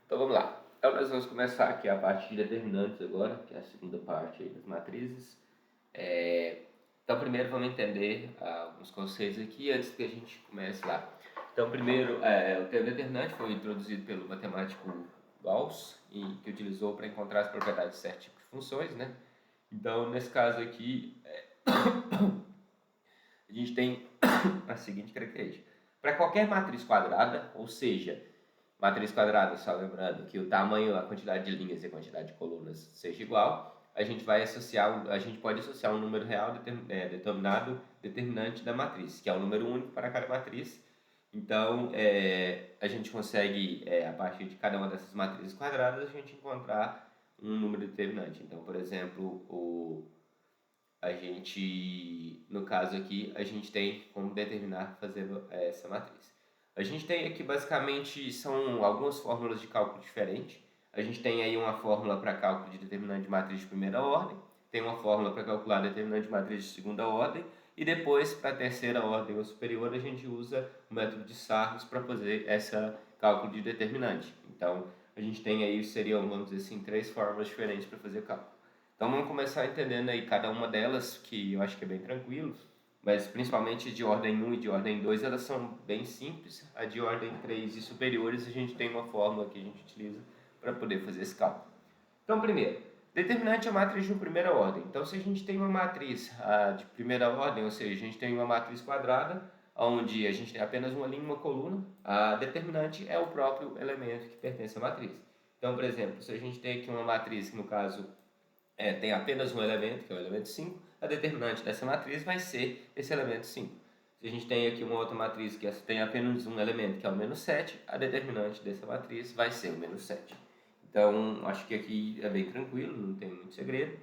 Então vamos lá. Então nós vamos começar aqui a parte de determinantes agora, que é a segunda parte aí das matrizes. Então primeiro vamos entender alguns conceitos aqui antes que a gente comece lá. Então primeiro, o termo determinante foi introduzido pelo matemático Gauss, que utilizou para encontrar as propriedades de certos tipos de funções, né? Então nesse caso aqui, a gente tem a seguinte característica. Para qualquer matriz quadrada, ou seja, matriz quadrada, só lembrando que o tamanho, a quantidade de linhas e a quantidade de colunas seja igual, a gente pode associar um número real determinado determinante da matriz, que é um número único para cada matriz. Então, a gente consegue, a partir de cada uma dessas matrizes quadradas, a gente encontrar um número determinante. Então, por exemplo, no caso aqui, a gente tem como determinar fazendo essa matriz. A gente tem aqui basicamente são algumas fórmulas de cálculo diferentes. A gente tem aí uma fórmula para cálculo de determinante de matriz de primeira ordem, tem uma fórmula para calcular determinante de matriz de segunda ordem, e depois, para a terceira ordem ou superior, a gente usa o método de Sarros para fazer esse cálculo de determinante. Então, a gente tem aí, vamos dizer assim, 3 fórmulas diferentes para fazer cálculo. Então, vamos começar entendendo aí cada uma delas, que eu acho que é bem tranquilo, mas principalmente de ordem 1 e de ordem 2, elas são bem simples. A de ordem 3 e superiores, a gente tem uma fórmula que a gente utiliza para poder fazer esse cálculo. Então, primeiro, determinante é a matriz de primeira ordem. Então, se a gente tem uma matriz de primeira ordem, ou seja, a gente tem uma matriz quadrada, onde a gente tem apenas uma linha e uma coluna, a determinante é o próprio elemento que pertence à matriz. Então, por exemplo, se a gente tem aqui uma matriz que, no caso, tem apenas um elemento, que é o elemento 5, a determinante dessa matriz vai ser esse elemento 5. Se a gente tem aqui uma outra matriz que tem apenas um elemento, que é o menos 7, a determinante dessa matriz vai ser o menos 7. Então, acho que aqui é bem tranquilo, não tem muito segredo.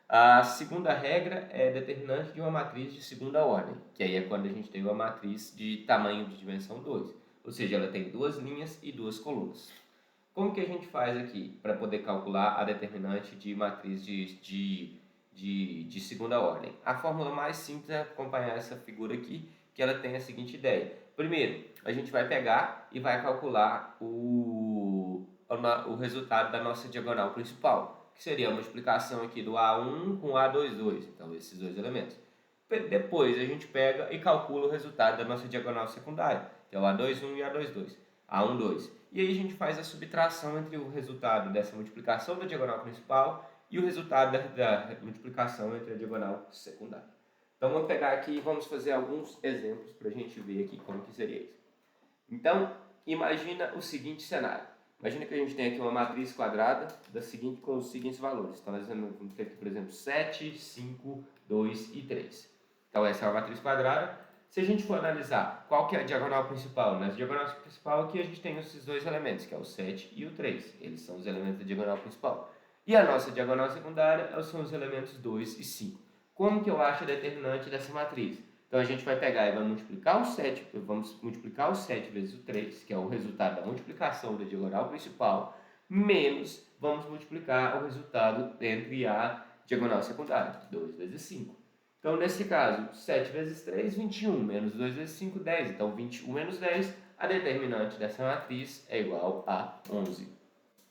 A segunda regra é determinante de uma matriz de segunda ordem, que aí é quando a gente tem uma matriz de tamanho de dimensão 2, ou seja, ela tem 2 linhas e 2 colunas. Como que a gente faz aqui para poder calcular a determinante de matriz de segunda ordem? A fórmula mais simples é acompanhar essa figura aqui, que ela tem a seguinte ideia. Primeiro, a gente vai pegar e vai calcular o resultado da nossa diagonal principal, que seria a multiplicação aqui do A1 com o A22, então esses dois elementos. Depois a gente pega e calcula o resultado da nossa diagonal secundária, que é o A21 e A22, A12. E aí a gente faz a subtração entre o resultado dessa multiplicação da diagonal principal e o resultado da multiplicação entre a diagonal secundária. Então vamos pegar aqui e vamos fazer alguns exemplos para a gente ver aqui como que seria isso. Então, imagina o seguinte cenário. Imagina que a gente tem aqui uma matriz quadrada com os seguintes valores. Então, nós vamos ter aqui, por exemplo, 7, 5, 2 e 3. Então, essa é uma matriz quadrada. Se a gente for analisar qual que é a diagonal principal, na diagonal principal aqui a gente tem esses dois elementos, que é o 7 e o 3. Eles são os elementos da diagonal principal. E a nossa diagonal secundária são os elementos 2 e 5. Como que eu acho a determinante dessa matriz? Então a gente vai pegar e vai multiplicar o 7, vamos multiplicar o 7 vezes o 3, que é o resultado da multiplicação da diagonal principal, menos vamos multiplicar o resultado entre a diagonal secundária, 2 vezes 5. Então, nesse caso, 7 vezes 3, 21, menos 2 vezes 5, 10. Então, 21 menos 10, a determinante dessa matriz é igual a 11.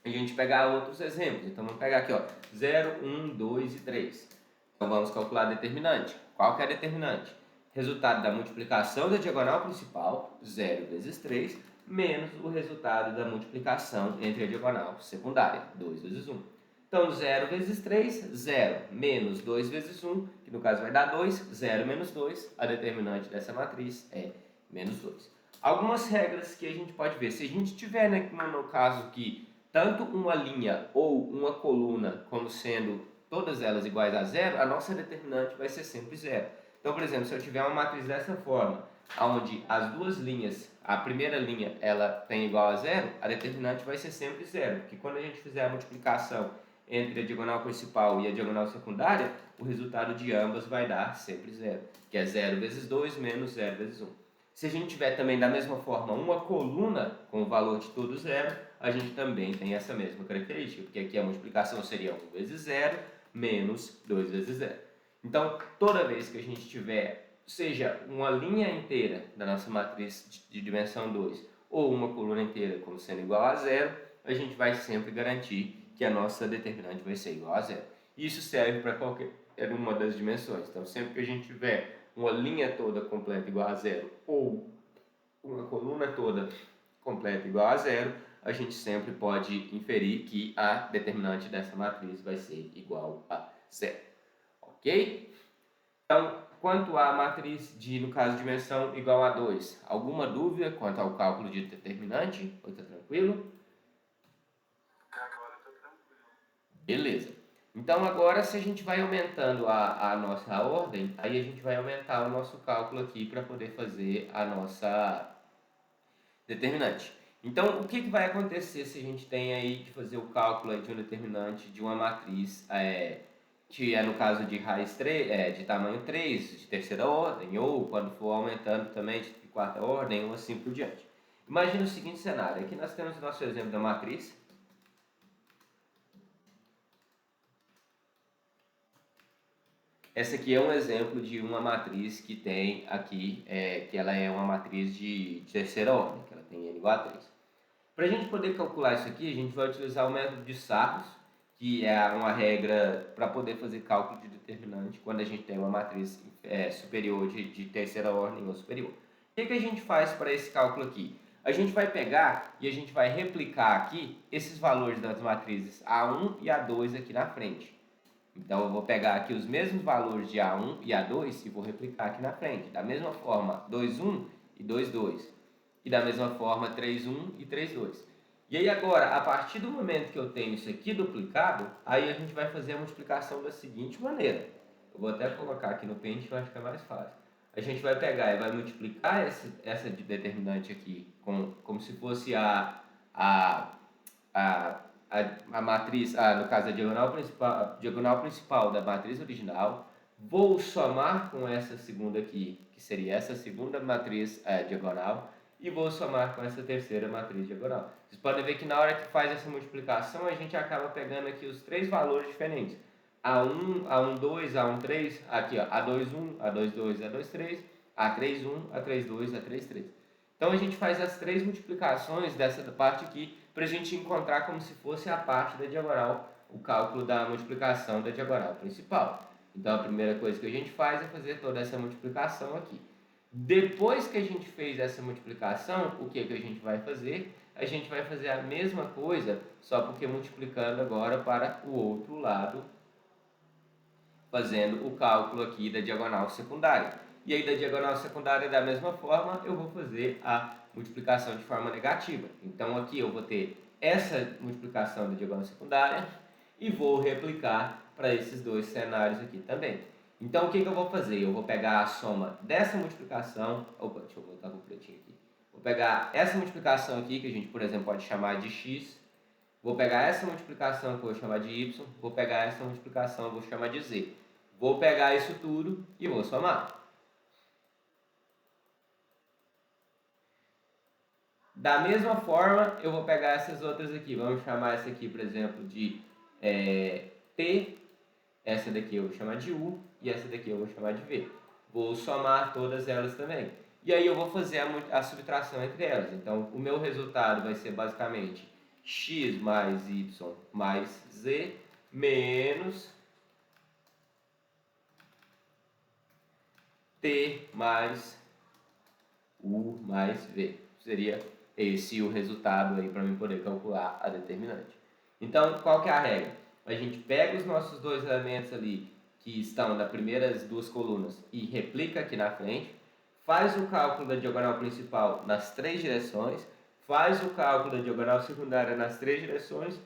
A gente pegar outros exemplos. Então, vamos pegar aqui, ó, 0, 1, 2 e 3. Então, vamos calcular a determinante. Qual que é a determinante? Resultado da multiplicação da diagonal principal, 0 vezes 3, menos o resultado da multiplicação entre a diagonal secundária, 2 vezes 1. Então, 0 vezes 3, 0, menos 2 vezes 1, que no caso vai dar 2, 0 menos 2, a determinante dessa matriz é menos 2. Algumas regras que a gente pode ver. Se a gente tiver, no caso aqui, tanto uma linha ou uma coluna como sendo todas elas iguais a 0, a nossa determinante vai ser sempre 0. Então, por exemplo, se eu tiver uma matriz dessa forma, onde as duas linhas, a primeira linha ela tem igual a 0, a determinante vai ser sempre 0, porque quando a gente fizer a multiplicação entre a diagonal principal e a diagonal secundária, o resultado de ambas vai dar sempre 0, que é 0 vezes 2 menos 0 vezes 1. Se a gente tiver também da mesma forma uma coluna com o valor de todo 0, a gente também tem essa mesma característica, porque aqui a multiplicação seria 1 vezes 0 menos 2 vezes 0. Então, toda vez que a gente tiver, seja uma linha inteira da nossa matriz de dimensão 2 ou uma coluna inteira como sendo igual a 0, a gente vai sempre garantir que a nossa determinante vai ser igual a zero. Isso serve para qualquer uma das dimensões. Então, sempre que a gente tiver uma linha toda completa igual a zero ou uma coluna toda completa igual a zero, a gente sempre pode inferir que a determinante dessa matriz vai ser igual a zero. Ok? Então, quanto à matriz de, no caso, dimensão igual a 2, alguma dúvida quanto ao cálculo de determinante? Ou está tranquilo? Agora está tranquilo. Beleza. Então, agora, se a gente vai aumentando a nossa ordem, aí a gente vai aumentar o nosso cálculo aqui para poder fazer a nossa determinante. Então, o que vai acontecer se a gente tem aí de fazer o cálculo aí de um determinante de uma matriz, que é no caso de raiz 3, de tamanho 3, de terceira ordem, ou quando for aumentando também de quarta ordem, ou assim por diante. Imagina o seguinte cenário, aqui nós temos o nosso exemplo da matriz. Essa aqui é um exemplo de uma matriz que tem aqui, que ela é uma matriz de terceira ordem, que ela tem n igual a 3. Para a gente poder calcular isso aqui, a gente vai utilizar o método de Sarros, que é uma regra para poder fazer cálculo de determinante quando a gente tem uma matriz superior de terceira ordem ou superior. O que a gente faz para esse cálculo aqui? A gente vai pegar e a gente vai replicar aqui esses valores das matrizes A1 e A2 aqui na frente. Então, eu vou pegar aqui os mesmos valores de A1 e A2 e vou replicar aqui na frente. Da mesma forma, 2,1 e 2,2. E da mesma forma, 3,1 e 3,2. E aí agora, a partir do momento que eu tenho isso aqui duplicado, aí a gente vai fazer a multiplicação da seguinte maneira. Eu vou até colocar aqui no pente, que eu acho que é mais fácil. A gente vai pegar e vai multiplicar essa determinante aqui como se fosse a, a a matriz, no caso a diagonal principal da matriz original, vou somar com essa segunda aqui, que seria essa segunda matriz diagonal, e vou somar com essa terceira matriz diagonal. Vocês podem ver que na hora que faz essa multiplicação, a gente acaba pegando aqui os três valores diferentes. A1, A12, A13, aqui ó, A21, A22, A23, A31, A32, A33. Então a gente faz as três multiplicações dessa parte aqui para a gente encontrar como se fosse a parte da diagonal, o cálculo da multiplicação da diagonal principal. Então a primeira coisa que a gente faz é fazer toda essa multiplicação aqui. Depois que a gente fez essa multiplicação, o que a gente vai fazer? A gente vai fazer a mesma coisa, só porque multiplicando agora para o outro lado, fazendo o cálculo aqui da diagonal secundária. E aí da diagonal secundária, da mesma forma, eu vou fazer a multiplicação de forma negativa. Então aqui eu vou ter essa multiplicação da diagonal secundária e vou replicar para esses dois cenários aqui também. Então o que eu vou fazer? Eu vou pegar a soma dessa multiplicação, opa, deixa eu voltar para o pretinho aqui. Vou pegar essa multiplicação aqui, que a gente, por exemplo, pode chamar de x. Vou pegar essa multiplicação que eu vou chamar de y. Vou pegar essa multiplicação, eu vou chamar de z. Vou pegar isso tudo e vou somar. Da mesma forma, eu vou pegar essas outras aqui. Vamos chamar essa aqui, por exemplo, de T. Essa daqui eu vou chamar de U. E essa daqui eu vou chamar de V. Vou somar todas elas também. E aí eu vou fazer a subtração entre elas. Então, o meu resultado vai ser basicamente x mais y mais z menos T mais U mais V. Seria esse o resultado aí para mim poder calcular a determinante. Então, qual que é a regra? A gente pega os nossos dois elementos ali que estão nas primeiras duas colunas e replica aqui na frente, faz o cálculo da diagonal principal nas três direções, faz o cálculo da diagonal secundária nas três direções,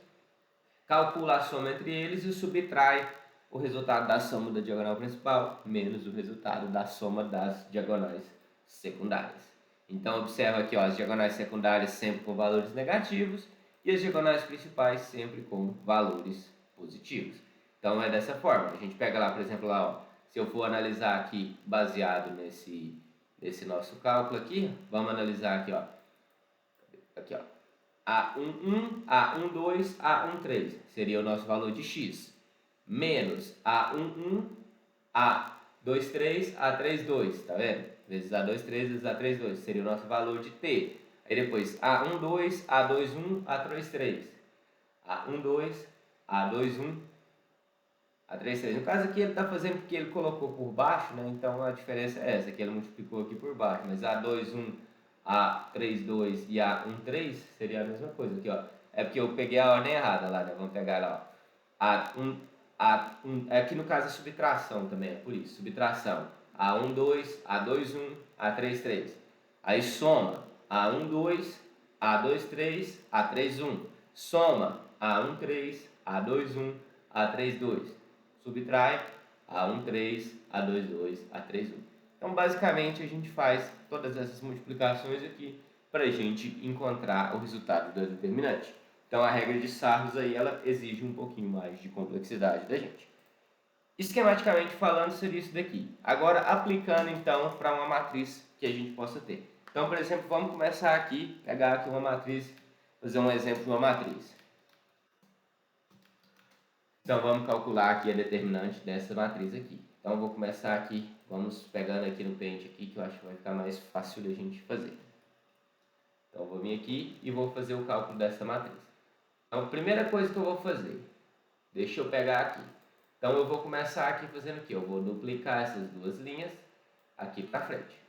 calcula a soma entre eles e subtrai o resultado da soma da diagonal principal menos o resultado da soma das diagonais secundárias. Então, observa aqui, ó, as diagonais secundárias sempre com valores negativos e as diagonais principais sempre com valores positivos. Então, é dessa forma. A gente pega lá, por exemplo, lá, ó, se eu for analisar aqui, baseado nesse nosso cálculo aqui, vamos analisar aqui, ó. Aqui, ó. A11, A12, A13 seria o nosso valor de x. Menos A11, A23, A32, tá vendo? Vezes A23 vezes A32 seria o nosso valor de t. Aí depois A1, 2, A2, 1, A3, 3. A1, 2, A2, 1, A3, 3. No caso aqui ele está fazendo porque ele colocou por baixo, né? Então a diferença é essa, que ele multiplicou aqui por baixo. Mas A2, 1, A3, 2 e A1, 3 seria a mesma coisa aqui, ó. É porque eu peguei a ordem errada lá, né? Vamos pegar lá, ó. A1, A1, aqui no caso é subtração também, é por isso. Subtração. A1, 2, A2, 1, A3, 3. Aí soma. A1, 2, A2, 3, A3, 1. Soma. A1, 3, A2, 1, A3, 2. Subtrai. A1, 3, A2, 2, A3, 1. Então, basicamente, a gente faz todas essas multiplicações aqui para a gente encontrar o resultado da determinante. Então, a regra de Sarros aí, ela exige um pouquinho mais de complexidade da gente. Esquematicamente falando, seria isso daqui. Agora, aplicando, então, para uma matriz que a gente possa ter. Então, por exemplo, vamos começar aqui, pegar aqui uma matriz, fazer um exemplo de uma matriz. Então, vamos calcular aqui a determinante dessa matriz aqui. Então, eu vou começar aqui, vamos pegando aqui no Paint aqui, que eu acho que vai ficar mais fácil da gente fazer. Então, eu vou vir aqui e vou fazer o cálculo dessa matriz. Então, a primeira coisa que eu vou fazer, deixa eu pegar aqui. Então, eu vou começar aqui fazendo o quê? Eu vou duplicar essas duas linhas aqui para frente.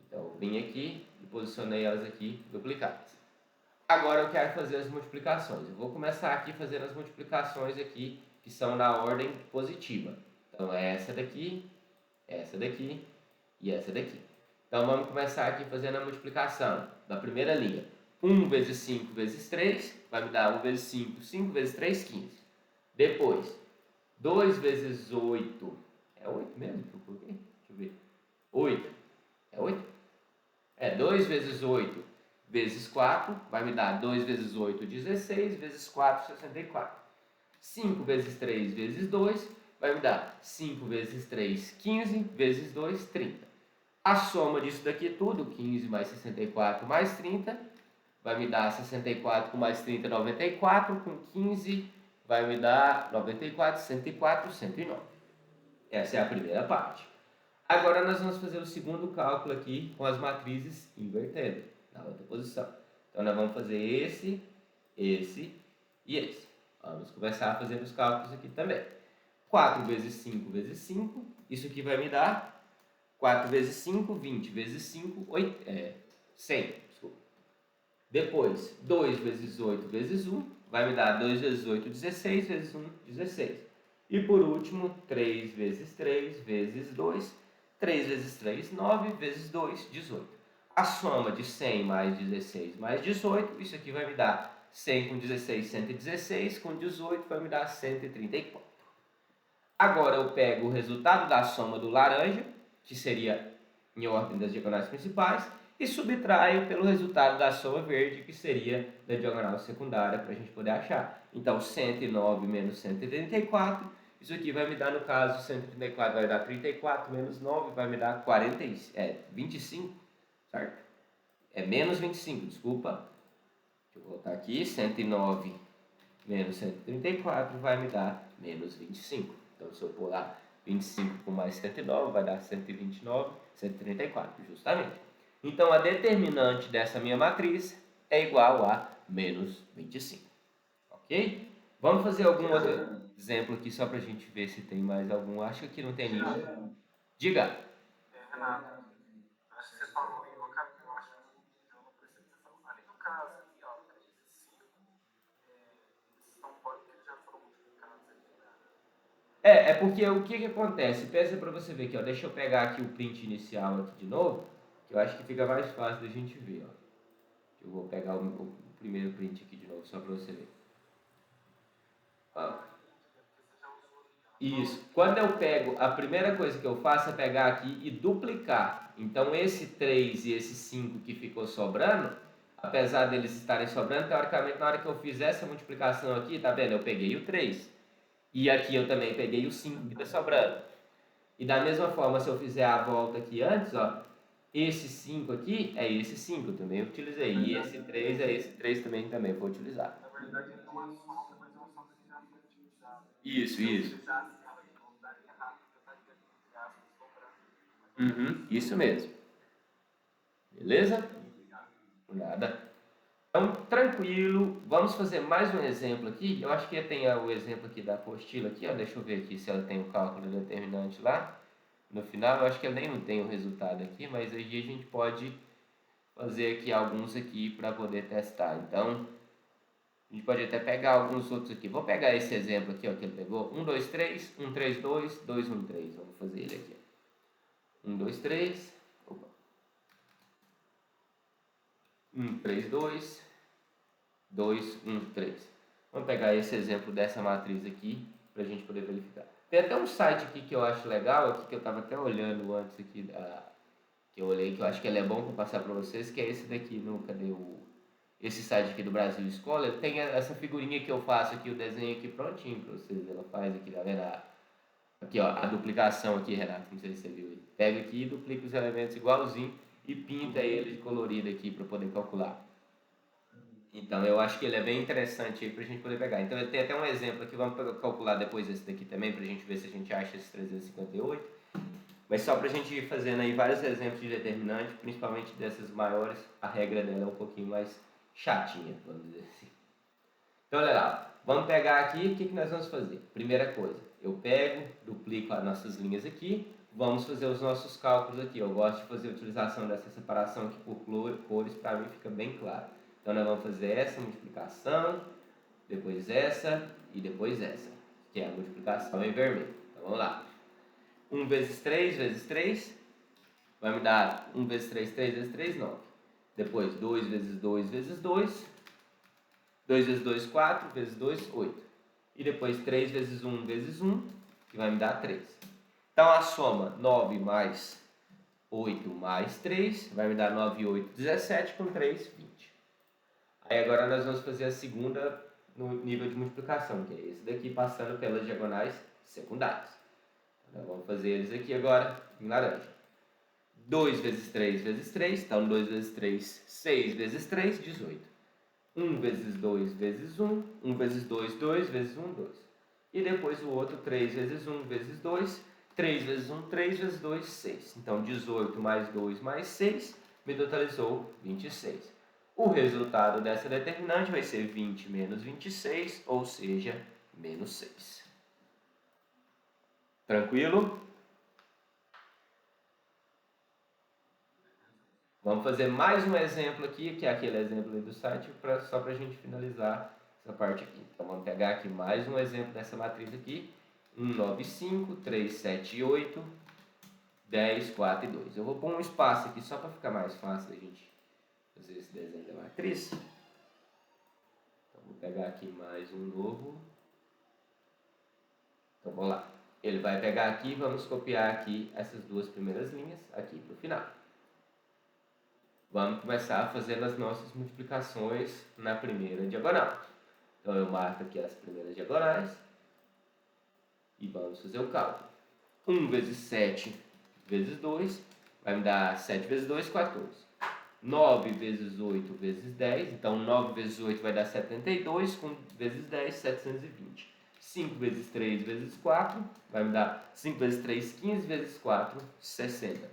Então, eu vim aqui e posicionei elas aqui duplicadas. Agora eu quero fazer as multiplicações. Eu vou começar aqui fazendo as multiplicações aqui, que são na ordem positiva. Então, é essa daqui e essa daqui. Então, vamos começar aqui fazendo a multiplicação da primeira linha. 1 vezes 5 vezes 3 vai me dar 1 vezes 5, 5 vezes 3, 15. Depois, 2 vezes 8, é 8 mesmo que eu coloquei? Deixa eu ver. 8, é 8? É, 2 vezes 8 vezes 4 vai me dar 2 vezes 8, 16, vezes 4, 64. 5 vezes 3 vezes 2 vai me dar 5 vezes 3, 15, vezes 2, 30. A soma disso daqui tudo, 15 mais 64 mais 30, vai me dar 64 com mais 30, 94, com 15 vai me dar 94, 104, 109. Essa é a primeira parte. Agora nós vamos fazer o segundo cálculo aqui com as matrizes invertendo, na outra posição. Então nós vamos fazer esse e esse. Vamos começar fazendo os cálculos aqui também. 4 vezes 5 vezes 5, isso aqui vai me dar 4 vezes 5, 20 vezes 5, 100. Desculpa. Depois, 2 vezes 8 vezes 1, vai me dar 2 vezes 8, 16, vezes 1, 16. E por último, 3 vezes 3 vezes 2, 3 vezes 3, 9, vezes 2, 18. A soma de 100 mais 16 mais 18, isso aqui vai me dar 100 com 16, 116, com 18 vai me dar 134. Agora eu pego o resultado da soma do laranja, que seria em ordem das diagonais principais, e subtraio pelo resultado da soma verde, que seria da diagonal secundária, para a gente poder achar. Então, 109 menos 134, isso aqui vai me dar, no caso, 134 vai dar 34, menos 9 vai me dar 25, certo? É menos 25, desculpa. Deixa eu voltar aqui, 109 menos 134 vai me dar menos 25. Então, se eu pôr lá 25 com mais 109, vai dar 129, 134, justamente. Então, a determinante dessa minha matriz é igual a menos 25. Ok? Vamos fazer algum outro exemplo aqui, só para a gente ver se tem mais algum. Acho que aqui não tem nenhum. Diga. Renato, acho que você falou e eu acabei, eu acho que eu não prestei atenção. Ali no caso, aqui, ó, 3 e 5, eles não podem, porque eles já foram multiplicados aqui, né? É porque o que acontece? Pensa para você ver aqui, ó. Deixa eu pegar aqui o print inicial aqui de novo, que eu acho que fica mais fácil da gente ver, ó. Eu vou pegar o primeiro print aqui de novo, só para você ver. Ó. Isso. Quando eu pego, a primeira coisa que eu faço é pegar aqui e duplicar. Então, esse 3 e esse 5 que ficou sobrando, apesar deles estarem sobrando, teoricamente, na hora que eu fizer essa multiplicação aqui, tá vendo? Eu peguei o 3. E aqui eu também peguei o 5 que está sobrando. E da mesma forma, se eu fizer a volta aqui antes, ó, esse 5 aqui é esse 5 também eu utilizei. E esse 3 é esse 3 também vou utilizar. Na verdade, ele é uma soma, mas é uma soma que já foi utilizada. Isso, Se eu isso. utilizasse ela de novo, daria errado, porque eu estaria, entre aspas, sobrando. Isso mesmo. Beleza? Nada. Então, tranquilo. Vamos fazer mais um exemplo aqui. Eu acho que tem o exemplo aqui da apostila aqui, ó. Deixa eu ver aqui se ela tem o cálculo determinante lá. No final, eu acho que ela nem não tem o resultado aqui, mas aí a gente pode fazer aqui alguns aqui para poder testar. Então, a gente pode até pegar alguns outros aqui. Vou pegar esse exemplo aqui, ó, que ele pegou. 1, 2, 3, 1, 3, 2, 2, 1, 3. Vamos fazer ele aqui. 1, 2, 3. Opa. 1, 3, 2. 2, 1, 3. Vamos pegar esse exemplo dessa matriz aqui para a gente poder verificar. Tem até um site aqui que eu acho legal, aqui que eu estava até olhando antes aqui, que eu olhei, que eu acho que ele é bom para passar para vocês, que é esse daqui, esse site aqui do Brasil Escola. Ele tem essa figurinha que eu faço aqui, o desenho aqui prontinho para vocês. Ela faz aqui, tá vendo? Aqui, ó, a duplicação aqui, Renato, não sei se você viu aí. Pega aqui e duplica os elementos igualzinho e pinta ele de colorido aqui para poder calcular. Então, eu acho que ele é bem interessante aí para a gente poder pegar. Então, ele tem até um exemplo aqui, vamos calcular depois esse daqui também, para a gente ver se a gente acha esse 358. Mas só para a gente ir fazendo aí vários exemplos de determinante, principalmente dessas maiores, a regra dela é um pouquinho mais chatinha, vamos dizer assim. Então, olha lá, vamos pegar aqui, o que nós vamos fazer? Primeira coisa, eu pego, duplico as nossas linhas aqui, vamos fazer os nossos cálculos aqui. Eu gosto de fazer a utilização dessa separação aqui por cores, para mim fica bem claro. Então, nós vamos fazer essa multiplicação, depois essa e depois essa, que é a multiplicação em vermelho. Então, vamos lá. 1 vezes 3 vezes 3 vai me dar 1 vezes 3, 3 vezes 3, 9. Depois, 2 vezes 2 vezes 2. 2 vezes 2, 4. Vezes 2, 8. E depois 3 vezes 1 vezes 1, que vai me dar 3. Então, a soma 9 mais 8 mais 3 vai me dar 9 e 8, 17, com 3, 20. Aí agora nós vamos fazer a segunda no nível de multiplicação, que é esse daqui passando pelas diagonais secundárias. Então, nós vamos fazer eles aqui agora em laranja. 2 vezes 3 vezes 3, então 2 vezes 3, 6 vezes 3, 18. 1 vezes 2 vezes 1, 1 vezes 2, 2 vezes 1, 2. E depois o outro, 3 vezes 1 vezes 2, 3 vezes 1, 3 vezes 2, 6. Então 18 mais 2 mais 6 me totalizou 26. O resultado dessa determinante vai ser 20 menos 26, ou seja, menos 6. Tranquilo? Vamos fazer mais um exemplo aqui, que é aquele exemplo do site, só para a gente finalizar essa parte aqui. Então, vamos pegar aqui mais um exemplo dessa matriz aqui. 1, 9, 5, 3, 7, 8, 10, 4 e 2. Eu vou pôr um espaço aqui só para ficar mais fácil a gente fazer esse desenho da matriz. Então, vou pegar aqui mais um novo. Então, vamos lá. Ele vai pegar aqui, vamos copiar aqui essas duas primeiras linhas aqui para o final. Vamos começar fazendo as nossas multiplicações na primeira diagonal. Então, eu marco aqui as primeiras diagonais e vamos fazer o cálculo. 1 vezes 7 vezes 2 vai me dar 7 vezes 2, 14. 9 vezes 8 vezes 10, então 9 vezes 8 vai dar 72, com vezes 10, 720. 5 vezes 3 vezes 4 vai me dar 5 vezes 3, 15, vezes 4, 60.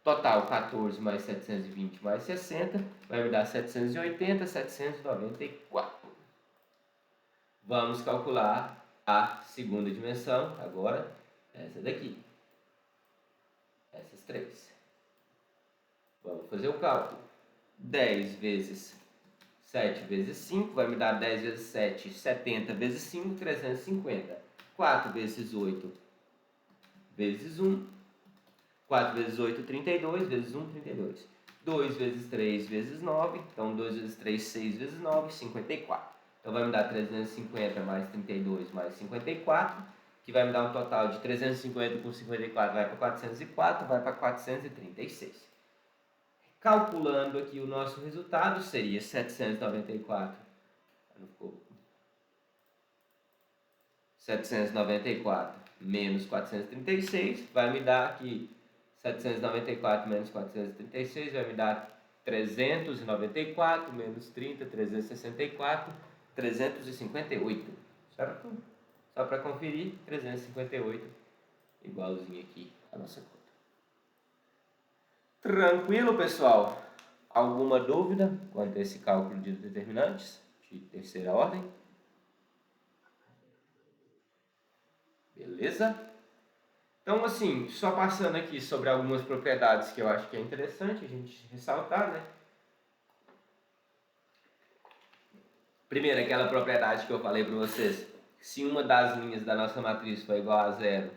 Total, 14 mais 720 mais 60 vai me dar 780, 794. Vamos calcular a segunda dimensão, agora, essa daqui. Essas três. Vamos fazer o cálculo. 10 vezes 7 vezes 5 vai me dar 10 vezes 7, 70 vezes 5, 350. 4 vezes 8 vezes 1. 4 vezes 8, 32, vezes 1, 32. 2 vezes 3 vezes 9, então 2 vezes 3, 6 vezes 9, 54. Então vai me dar 350 mais 32 mais 54, que vai me dar um total de 350 com 54, vai para 404, vai para 436. Calculando aqui o nosso resultado, seria 794. Não ficou? 794 menos 436 vai me dar aqui 794 menos 436 vai me dar 394 menos 30, 364, 358, certo? Só para conferir, 358, igualzinho aqui a nossa conta. Tranquilo, pessoal? Alguma dúvida quanto a esse cálculo de determinantes de terceira ordem? Beleza? Então, assim, só passando aqui sobre algumas propriedades que eu acho que é interessante a gente ressaltar, né? Primeiro, aquela propriedade que eu falei para vocês. Se uma das linhas da nossa matriz for igual a zero,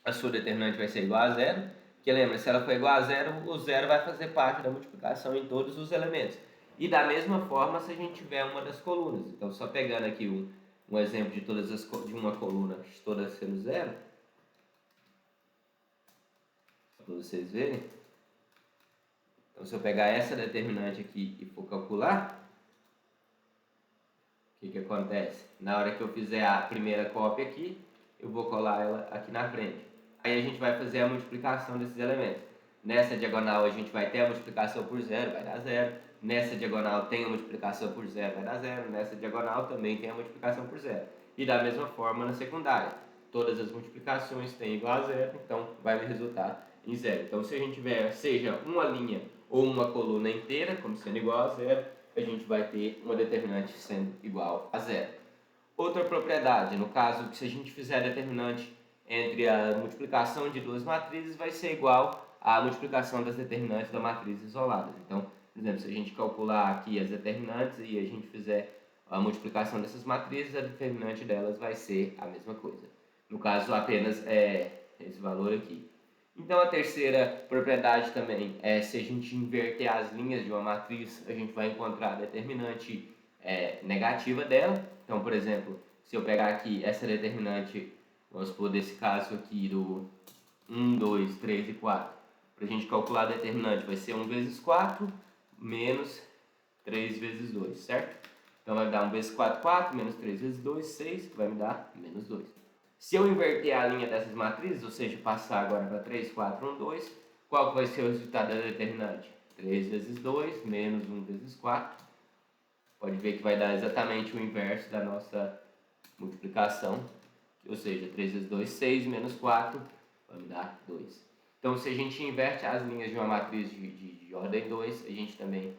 a sua determinante vai ser igual a zero. Porque lembra, se ela for igual a zero, o zero vai fazer parte da multiplicação em todos os elementos. E da mesma forma, se a gente tiver uma das colunas. Então, só pegando aqui um exemplo de de uma coluna todas sendo zero, para vocês verem. Então, se eu pegar essa determinante aqui e for calcular, o que acontece? Na hora que eu fizer a primeira cópia aqui, eu vou colar ela aqui na frente. Aí a gente vai fazer a multiplicação desses elementos. Nessa diagonal a gente vai ter a multiplicação por zero, vai dar zero. Nessa diagonal tem a multiplicação por zero, vai dar zero. Nessa diagonal também tem a multiplicação por zero. E da mesma forma na secundária. Todas as multiplicações têm igual a zero, então vai resultar em zero. Então se a gente tiver, seja uma linha ou uma coluna inteira, como sendo igual a zero, a gente vai ter uma determinante sendo igual a zero. Outra propriedade, no caso, que se a gente fizer a determinante entre a multiplicação de duas matrizes, vai ser igual à multiplicação das determinantes da matriz isoladas. Então, por exemplo, se a gente calcular aqui as determinantes e a gente fizer a multiplicação dessas matrizes, a determinante delas vai ser a mesma coisa. No caso, apenas esse valor aqui. Então, a terceira propriedade também é se a gente inverter as linhas de uma matriz, a gente vai encontrar a determinante negativa dela. Então, por exemplo, se eu pegar aqui essa determinante, vamos supor, desse caso aqui do 1, 2, 3 e 4, para a gente calcular a determinante vai ser 1 vezes 4 menos 3 vezes 2, certo? Então, vai me dar 1 vezes 4, 4, menos 3 vezes 2, 6, que vai me dar menos 2. Se eu inverter a linha dessas matrizes, ou seja, passar agora para 3, 4, 1, 2, qual que vai ser o resultado da determinante? 3 vezes 2 menos 1 vezes 4. Pode ver que vai dar exatamente o inverso da nossa multiplicação, ou seja, 3 vezes 2, 6, menos 4, vai me dar 2. Então, se a gente inverte as linhas de uma matriz de ordem 2, a gente também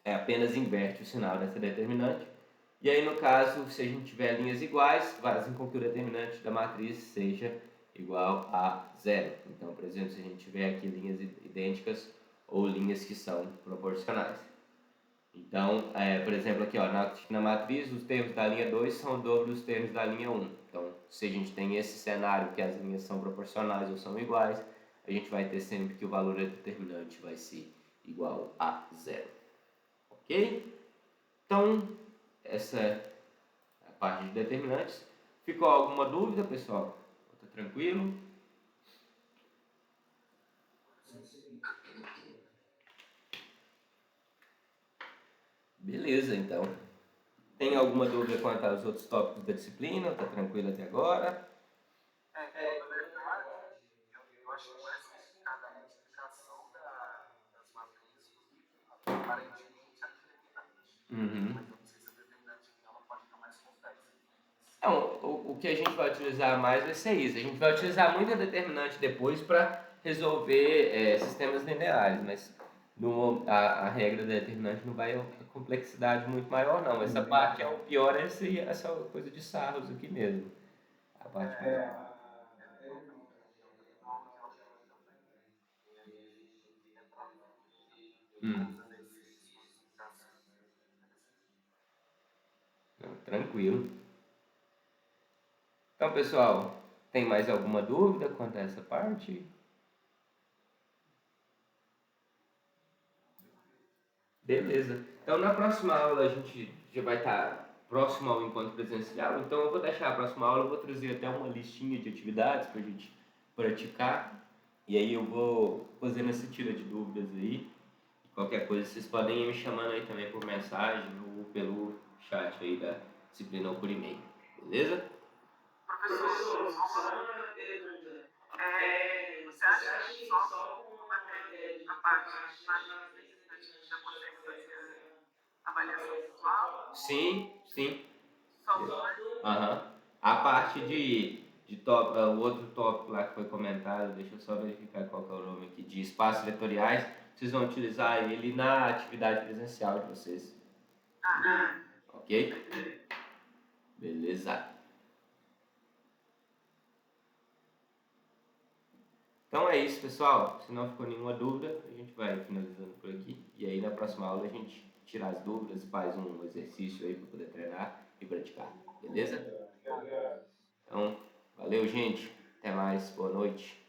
apenas inverte o sinal dessa determinante. E aí, no caso, se a gente tiver linhas iguais, fazem com que o determinante da matriz seja igual a zero. Então, por exemplo, se a gente tiver aqui linhas idênticas ou linhas que são proporcionais. Então, por exemplo, aqui ó, na matriz, os termos da linha 2 são o dobro dos termos da linha 1. Então, se a gente tem esse cenário que as linhas são proporcionais ou são iguais, a gente vai ter sempre que o valor determinante vai ser igual a zero. Ok? Então, essa é a parte de determinantes. Ficou alguma dúvida, pessoal? Tá tranquilo? Beleza, então. Tem alguma dúvida quanto aos outros tópicos da disciplina? Tá tranquilo até agora? Eu acho que mais complicada a multiplicação das matrizes, aparentemente a determinante. Uhum. Mas eu não sei se a determinante ela pode ficar mais complexa. Então, o que a gente vai utilizar mais vai ser isso. A gente vai utilizar muito a determinante depois para resolver sistemas lineares, mas a regra da determinante não vai ter complexidade muito maior, não. Essa parte é o pior, essa coisa de sarros aqui mesmo. A parte maior. Hum. Não, tranquilo. Então, pessoal, tem mais alguma dúvida quanto a essa parte? Beleza. Então, na próxima aula a gente já vai estar próximo ao encontro presencial, então eu vou deixar a próxima aula, eu vou trazer até uma listinha de atividades para a gente praticar, e aí eu vou fazendo essa tira de dúvidas aí. Qualquer coisa, vocês podem ir me chamando aí também por mensagem ou pelo chat aí da disciplina ou por e-mail, beleza? Professor, só uma pergunta. Você acha que só com a parte de matriz a gente já consegue fazer a avaliação visual? Sim, sim. Só uma? Aham. A parte de o outro tópico lá que foi comentado, deixa eu só verificar qual que é o nome aqui, de espaços vetoriais, vocês vão utilizar ele na atividade presencial de vocês. Ok? Beleza. Então é isso, pessoal. Se não ficou nenhuma dúvida, a gente vai finalizando por aqui. E aí na próxima aula a gente tira as dúvidas, faz um exercício aí para poder treinar e praticar. Beleza? Então, valeu, gente. Até mais. Boa noite.